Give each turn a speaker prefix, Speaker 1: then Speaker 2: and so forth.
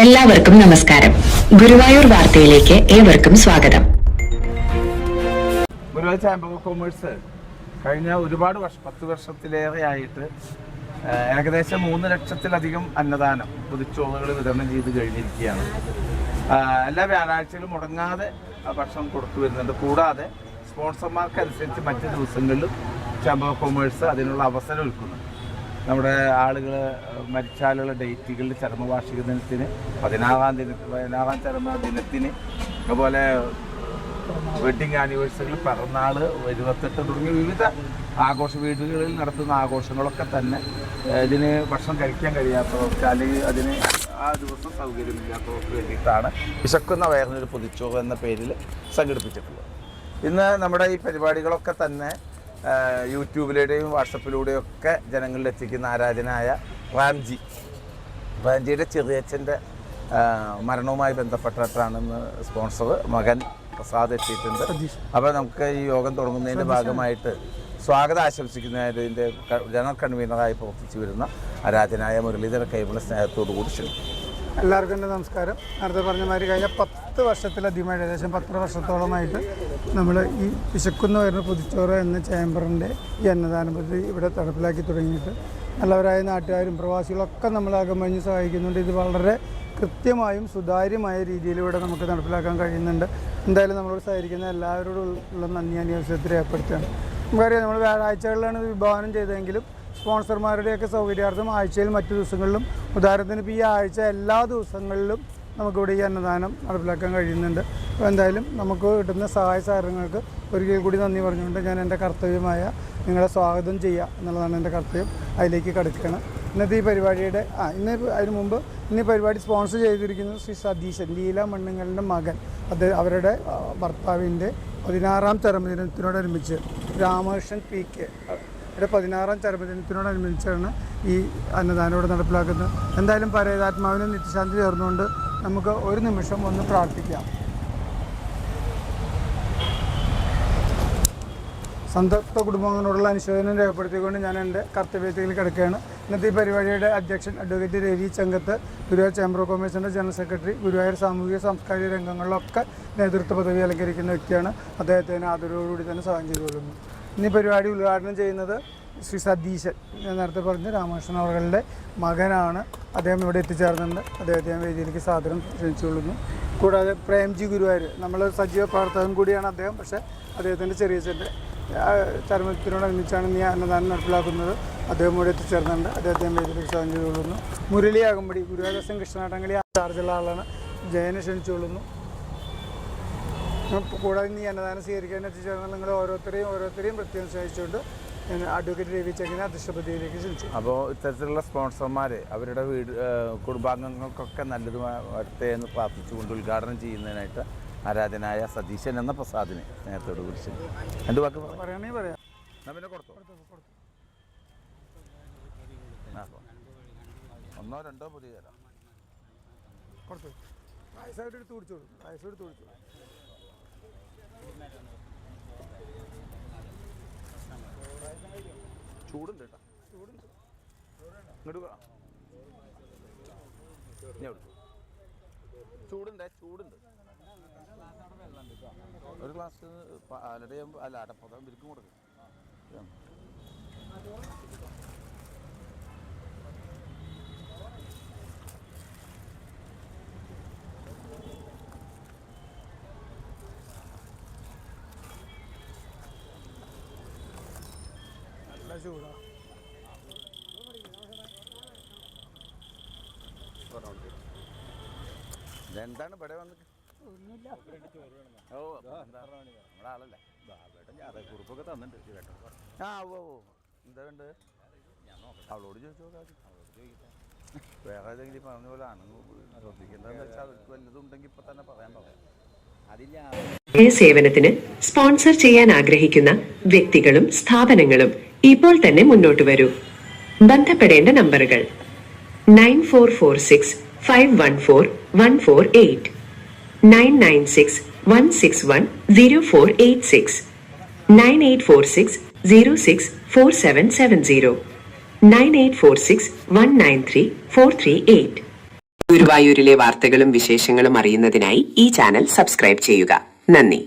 Speaker 1: എല്ലാവർക്കും നമസ്കാരം. ഗുരുവായൂർ വാർത്തയിലേക്ക് ഏവർക്കും സ്വാഗതം.
Speaker 2: ഗുരുവായൂർ ചാമ്പർ ഓഫ് കൊമേഴ്സ് കഴിഞ്ഞ ഒരുപാട് വർഷം 10 വർഷത്തിലേറെ ആയിട്ട് ഏകദേശം 3 ലക്ഷത്തിലധികം അന്നദാനം പൊതിച്ചോറുകൾ വിതരണം ചെയ്ത് കഴിഞ്ഞിരിക്കുകയാണ്. എല്ലാ വ്യാഴാഴ്ചകളും മുടങ്ങാതെ ഭക്ഷണം കൊടുത്തു വരുന്നുണ്ട്. കൂടാതെ സ്പോൺസർമാർക്കനുസരിച്ച് മറ്റ് ദിവസങ്ങളിലും ചാമ്പർ ഓഫ് കൊമേഴ്സ് അതിനുള്ള അവസരം ഒരുക്കുന്നുണ്ട്. നമ്മുടെ ആളുകൾ മരിച്ചാലുള്ള ഡേറ്റുകളിൽ ചരമവാർഷിക ദിനത്തിന് 16-ാം ചരമദിനത്തിന് അതുപോലെ വെഡ്ഡിങ് ആനിവേഴ്സറികൾ പിറന്നാൾ 28 തുടങ്ങിയ വിവിധ ആഘോഷ വീടുകളിൽ നടത്തുന്ന ആഘോഷങ്ങളൊക്കെ തന്നെ ഇതിന് ഭക്ഷണം കഴിക്കാൻ കഴിയാത്തവർക്ക് അല്ലെങ്കിൽ അതിന് ആ ദിവസം സൗകര്യമില്ലാത്തവർക്ക് വേണ്ടിയിട്ടാണ് വിശക്കുന്ന വയറിനൊരു പൊതിച്ചോറ് എന്ന പേരിൽ സംഘടിപ്പിച്ചിട്ടുള്ളത്. ഇന്ന് നമ്മുടെ ഈ പരിപാടികളൊക്കെ തന്നെ യൂട്യൂബിലൂടെയും വാട്സപ്പിലൂടെയും ഒക്കെ ജനങ്ങളിൽ എത്തിക്കുന്ന ആരാധനായ റാംജിയുടെ ചെറിയച്ഛൻ്റെ മരണവുമായി ബന്ധപ്പെട്ടിട്ടാണെന്ന് സ്പോൺസർ മകൻ പ്രസാദ് എത്തിയിട്ടുണ്ട്. അപ്പോൾ നമുക്ക് ഈ യോഗം തുടങ്ങുന്നതിൻ്റെ ഭാഗമായിട്ട് സ്വാഗതം ആശംസിക്കുന്നതിൻ്റെ ജനറൽ കൺവീനറായി പ്രവർത്തിച്ചു വരുന്ന ആരാധനായ മുരളീധര കൈമുള്ള സ്നേഹത്തോടു കൂടി ക്ഷണിക്കും.
Speaker 3: എല്ലാവർക്കും എൻ്റെ നമസ്കാരം. നേരത്തെ പറഞ്ഞ മാതിരി കഴിഞ്ഞ 10 വർഷത്തിലധികം ഏകദേശം 10 വർഷത്തോളമായിട്ട് നമ്മൾ ഈ വിശക്കുന്ന വരുന്ന പൊതിച്ചോറ് എന്ന ചേംബറിൻ്റെ ഈ അന്നദാന പദ്ധതി ഇവിടെ നടപ്പിലാക്കി തുടങ്ങിയിട്ട് നല്ലവരായ നാട്ടുകാരും പ്രവാസികളൊക്കെ നമ്മൾ അകമഞ്ഞ് സഹായിക്കുന്നുണ്ട്. ഇത് വളരെ കൃത്യമായും സുതാര്യമായ രീതിയിലൂടെ നമുക്ക് നടപ്പിലാക്കാൻ കഴിയുന്നുണ്ട്. എന്തായാലും നമ്മളോട് സഹകരിക്കുന്ന എല്ലാവരോടും ഉള്ള നന്ദി അന്വേഷണത്തിൽ ഏർപ്പെടുത്തുകയാണ്. നമുക്കറിയാം, നമ്മൾ വ്യാഴാഴ്ചകളിലാണ് വിഭാവനം ചെയ്തതെങ്കിലും സ്പോൺസർമാരുടെയൊക്കെ സൗകര്യാർത്ഥം ആഴ്ചയിൽ മറ്റു ദിവസങ്ങളിലും, ഉദാഹരണത്തിന് ഇപ്പോൾ ഈ ആഴ്ച എല്ലാ ദിവസങ്ങളിലും നമുക്കിവിടെ ഈ അന്നദാനം നടപ്പിലാക്കാൻ കഴിയുന്നുണ്ട്. അപ്പോൾ എന്തായാലും നമുക്ക് കിട്ടുന്ന സഹായ സഹകരണങ്ങൾക്ക് ഒരിക്കൽ കൂടി നന്ദി പറഞ്ഞുകൊണ്ട് ഞാൻ എൻ്റെ കർത്തവ്യമായ നിങ്ങളെ സ്വാഗതം ചെയ്യുക എന്നുള്ളതാണ് എൻ്റെ കർത്തവ്യം. അതിലേക്ക് കടക്കുകയാണ്. ഇന്നത്തെ ഈ പരിപാടിയുടെ അതിന് മുമ്പ് ഇന്ന് ഈ പരിപാടി സ്പോൺസർ ചെയ്തിരിക്കുന്നത് ശ്രീ സതീശൻ ലീല മണ്ണുങ്ങലിൻ്റെ മകൻ. അവരുടെ ഭർത്താവിൻ്റെ 16ാം ചരമദിനത്തിനോടനുബന്ധിച്ച് രാമകൃഷ്ണൻ PK 16ാം ചരമദിനത്തിനോടനുബന്ധിച്ചാണ് ഈ അന്നദാനം ഇവിടെ നടപ്പിലാക്കുന്നത്. എന്തായാലും പരേതാത്മാവിന് നിത്യശാന്തി ചേർന്നുകൊണ്ട് നമുക്ക് ഒരു നിമിഷം ഒന്ന് പ്രാർത്ഥിക്കാം. സന്തപ്ത കുടുംബങ്ങളോടുള്ള അനുശോചനം രേഖപ്പെടുത്തിക്കൊണ്ട് ഞാൻ എൻ്റെ കർത്തവ്യത്തിൽ കിടക്കുകയാണ്. ഇന്നത്തെ ഈ പരിപാടിയുടെ അധ്യക്ഷൻ advocate Ravi Chankath, Guruvayur chamber of കൊമേഴ്സിൻ്റെ ജനറൽ സെക്രട്ടറി, ഗുരുവായൂർ സാമൂഹിക സാംസ്കാരിക രംഗങ്ങളിലൊക്കെ നേതൃത്വ പദവി അലങ്കരിക്കുന്ന വ്യക്തിയാണ്. അദ്ദേഹത്തിന് ആദരവോടുകൂടി തന്നെ സ്വാഗതം ചെയ്തുകൊള്ളുന്നു. ഇന്ന് പരിപാടി ഉദ്ഘാടനം ചെയ്യുന്നത് ശ്രീ സതീശൻ, ഞാൻ നേരത്തെ പറഞ്ഞ രാമകൃഷ്ണൻ അവരുടെ മകനാണ്. അദ്ദേഹം ഇവിടെ എത്തിച്ചേർന്നുണ്ട്. അദ്ദേഹത്തെ ഞാൻ വേദിയിലേക്ക് സാദരം ക്ഷണിച്ചുകൊള്ളുന്നു. കൂടാതെ പ്രേംജി ഗുരുവായൂർ, നമ്മൾ സജീവ പ്രവർത്തകൻ കൂടിയാണ് അദ്ദേഹം. പക്ഷേ അദ്ദേഹത്തിൻ്റെ ചെറിയച്ഛൻ്റെ ചരമത്തിനോടനുബന്ധിച്ചാണ് ഈ അന്നദാനം നടപ്പിലാക്കുന്നത്. അദ്ദേഹം ഇവിടെ എത്തിച്ചേർന്നുണ്ട്. അദ്ദേഹത്തെ വേദിയിലേക്ക് സ്വാഗതം ചെയ്തുകൊള്ളുന്നു. മുരളി അകമ്പടി, ഗുരുവായൂർ കൃഷ്ണനാട്ടങ്ങളി ചാർജുള്ള ആളാണ്. ജയനെ ക്ഷണിച്ചുകൊള്ളുന്നു. കൂടാതെ ഈ അന്നദാനം സ്വീകരിക്കാൻ എത്തിച്ചേർന്നാൽ നിങ്ങൾ ഓരോരുത്തരെയും പ്രത്യേകം സഹായിച്ചുകൊണ്ട് അഡ്വക്കേറ്റ് രവി ചങ്കിനെ അധ്യക്ഷപതിയിലേക്ക് ക്ഷണിച്ചു.
Speaker 2: അപ്പോൾ ഇത്തരത്തിലുള്ള സ്പോൺസർമാർ അവരുടെ കുടുംബാംഗങ്ങൾക്കൊക്കെ നല്ലത് വരട്ടെ എന്ന് പ്രാർത്ഥിച്ചുകൊണ്ട് ഉദ്ഘാടനം ചെയ്യുന്നതിനായിട്ട് ആരാധനായ സതീശൻ എന്ന പ്രസാദിനെ സ്നേഹത്തോട് കുറിച്ച് രണ്ട് വാക്ക്
Speaker 3: പറയണേ പറയാം.
Speaker 2: പിന്നെ കൊടുത്തു 1-2 പുതിയ തരാം.
Speaker 3: കൊടുത്തു വയസ്സായിട്ട് എടുത്ത് കുടിച്ചോളൂ.
Speaker 2: ചൂടുണ്ട് കേട്ടോ, ഇങ്ങോട്ട് ചൂടുണ്ട്. ഒരു ഗ്ലാസ് അല്ല അടപ്പതം ബിരിക്കും കൊടുക്കും.
Speaker 3: നല്ല ചൂടാ.
Speaker 2: ഇതെന്താണ് ഇവിടെ വന്നിട്ട്? നമ്മുടെ ആളല്ലേ കുറിപ്പൊക്കെ തന്നിട്ടുണ്ട്. എന്താ ഉണ്ട്? അവളോട് ചോദിച്ചോക്കാം. വേറെ ഏതെങ്കിലും പറഞ്ഞ പോലെ ആണ് ശ്രദ്ധിക്കേണ്ടതെന്ന് വെച്ചാൽ അവർക്ക് വല്ലതുണ്ടെങ്കിൽ ഇപ്പൊ തന്നെ പറയാൻ
Speaker 1: സേവനത്തിന് സ്പോൺസർ ചെയ്യാൻ ആഗ്രഹിക്കുന്ന വ്യക്തികളും സ്ഥാപനങ്ങളും ഇപ്പോൾ തന്നെ മുന്നോട്ട് വരൂ. ബന്ധപ്പെടേണ്ട നമ്പറുകൾ 9446 514 148, 996 161 0486, 9846 06 4770, 9846 193 438. ഗുരുവായൂരിലെ വാർത്തകളും വിശേഷങ്ങളും അറിയുന്നതിനായി ഈ ചാനൽ സബ്സ്ക്രൈബ് ചെയ്യുക. നന്ദി.